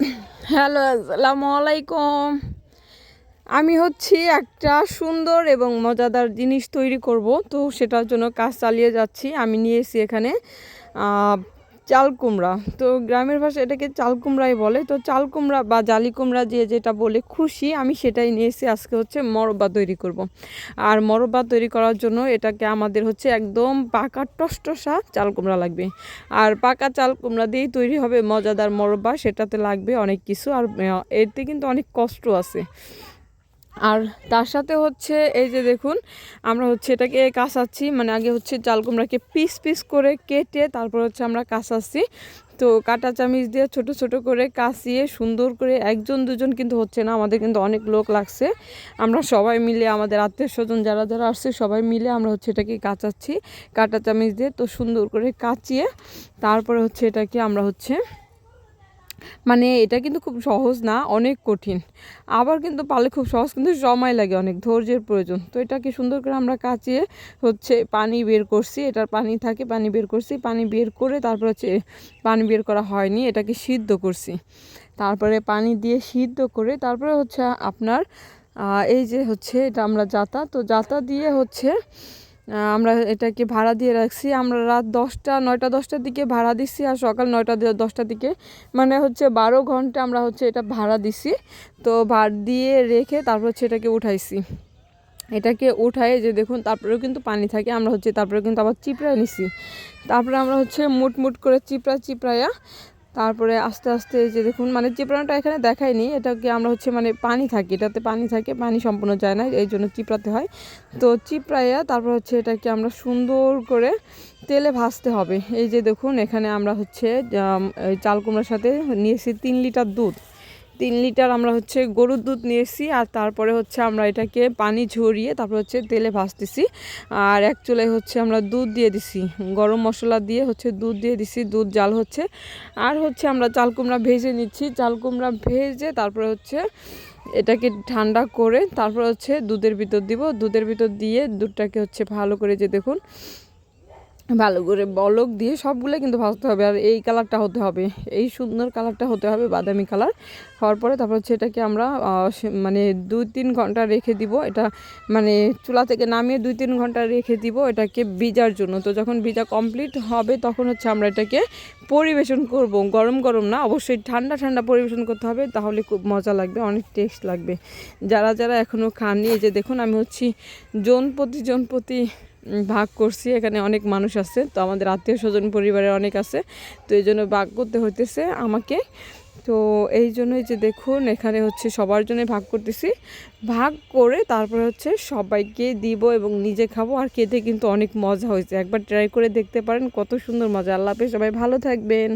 Hello, আসসালামু আলাইকুম। আমি হচ্ছি একটা সুন্দর এবং মজাদার জিনিস তৈরি করব, তো সেটার জন্য কাজ চালিয়ে যাচ্ছি। আমি নিয়েছি এখানে চাল কুমড়া। তো গ্রামের ভাষায় এটাকে চাল কুমড়াই বলে। তো চাল কুমড়া বা জালি কুমড়া দিয়ে যেটা বলে খুশি, আমি সেটাই নিয়েছি। আজকে হচ্ছে মরব্বা তৈরি করব। আর মরব্বা তৈরি করার জন্য এটাকে আমাদের হচ্ছে একদম পাকা টসটসা চাল কুমড়া লাগবে। আর পাকা চাল কুমড়া দিয়েই তৈরি হবে মজাদার মরব্বা। সেটাতে লাগবে অনেক কিছু, আর এতে কিন্তু অনেক কষ্ট আছে। আর তার সাথে হচ্ছে এই যে দেখুন, আমরা হচ্ছে এটাকে কাঁচাচ্ছি, মানে আগে হচ্ছে চাল কুমড়াকে পিস পিস করে কেটে তারপর হচ্ছে আমরা কাঁচাচ্ছি। তো কাঁটা চামিচ দিয়ে ছোট ছোট করে কাঁচিয়ে সুন্দর করে, একজন দুজন কিন্তু হচ্ছে না, আমাদের কিন্তু অনেক লোক লাগছে। আমরা সবাই মিলে, আমাদের আত্মীয় স্বজন যারা যারা আসছে সবাই মিলে আমরা হচ্ছে এটাকে কাঁচাচ্ছি কাঁটা চামিচ দিয়ে। তো সুন্দর করে কাচিয়ে তারপরে হচ্ছে এটাকে আমরা হচ্ছে, মানে এটা কিন্তু খুব সহজ না, অনেক কঠিন। আবার কিন্তু পারলে খুব সহজ, কিন্তু সময় লাগে, অনেক ধৈর্যের প্রয়োজন। তো এটাকে সুন্দর করে আমরা কাচিয়ে হচ্ছে পানি বের করছি, এটার পানি থাকে, পানি বের করছি। পানি বের করে তারপর হচ্ছে, পানি বের করা হয়নি, এটাকে সিদ্ধ করছি। তারপরে পানি দিয়ে সিদ্ধ করে তারপরে হচ্ছে আপনার এই যে হচ্ছে এটা আমরা জাতা, তো জাতা দিয়ে হচ্ছে আমরা এটাকে ভাড়া দিয়ে রাখছি। আমরা রাত 9টা-10টার দিকে ভাড়া দিচ্ছি, আর সকাল 9টা-10টার দিকে, মানে হচ্ছে 12 ঘন্টা আমরা হচ্ছে এটা ভাড়া দিছি। তো ভাড় দিয়ে রেখে তারপর হচ্ছে এটাকে উঠাইছি। এটাকে উঠাই যে দেখুন, তারপরেও কিন্তু পানি থাকে। আমরা হচ্ছে তারপরে কিন্তু আবার চিপড়ায় নিছি। তারপরে আমরা হচ্ছে মুট করে চিপড়াইয়া তারপরে আস্তে আস্তে এই যে দেখুন, মানে চিপড়ানোটা এখানে দেখায়নি, এটাকে আমরা হচ্ছে মানে পানি থাকে, এটাতে পানি থাকে, পানি সম্পূর্ণ যায় না, এই জন্য চিপড়াতে হয়। তো চিপড়াইয়া তারপর হচ্ছে এটাকে আমরা সুন্দর করে তেলে ভাজতে হবে। এই যে দেখুন, এখানে আমরা হচ্ছে চাল কুমড়ার সাথে নিয়েছি 3 লিটার দুধ। 3 লিটার আমরা হচ্ছে গরুর দুধ নিয়েছি। আর তারপরে হচ্ছে আমরা এটাকে পানি ঝরিয়ে তারপর হচ্ছে তেলে ভাজতেছি। আর এক চুলায় হচ্ছে আমরা দুধ দিয়ে দিছি, গরম মশলা দিয়ে হচ্ছে দুধ দিয়ে দিছি, দুধ জাল হচ্ছে। আর হচ্ছে আমরা চাল কুমড়া ভেজে নিচ্ছি, চাল কুমড়া ভেজে তারপরে হচ্ছে এটাকে ঠান্ডা করে তারপর হচ্ছে দুধের ভিতর দিব। দুধের ভিতর দিয়ে দুধটাকে হচ্ছে ভালো করে, যে দেখুন, ভালো করে বলক দিয়ে সবগুলো কিন্তু ভাজতে হবে। আর এই কালারটা হতে হবে, এই সুন্দর কালারটা হতে হবে, বাদামি কালার হওয়ার পরে তারপর হচ্ছে এটাকে আমরা মানে 2-3 ঘন্টা রেখে দিব। এটা মানে চুলা থেকে নামিয়ে 2-3 ঘন্টা রেখে দিব এটাকে ভিজার জন্য। তো যখন ভিজা কমপ্লিট হবে তখন হচ্ছে আমরা এটাকে পরিবেশন করব। গরম গরম না, অবশ্যই ঠান্ডা ঠান্ডা পরিবেশন করতে হবে, তাহলে খুব মজা লাগবে, অনেক টেস্ট লাগবে। যারা যারা এখনও খাননি, এই যে দেখুন, আমি হচ্ছি জনপ্রতি ভাগ করছি। এখানে অনেক মানুষ আছে, তো আমাদের আত্মীয় স্বজন পরিবারের অনেক আছে, তো এই জন্য ভাগ করতে হইতেছে আমাকে। তো এই জন্যই যে দেখুন, এখানে হচ্ছে সবার জন্য ভাগ করতেছি। ভাগ করে তারপরে হচ্ছে সবাইকে দিব এবং নিজে খাবো। আর খেতে কিন্তু অনেক মজা হয়েছে, একবার ট্রাই করে দেখতে পারেন, কত সুন্দর মজা। আল্লাহ হাফেজ, সবাই ভালো থাকবেন।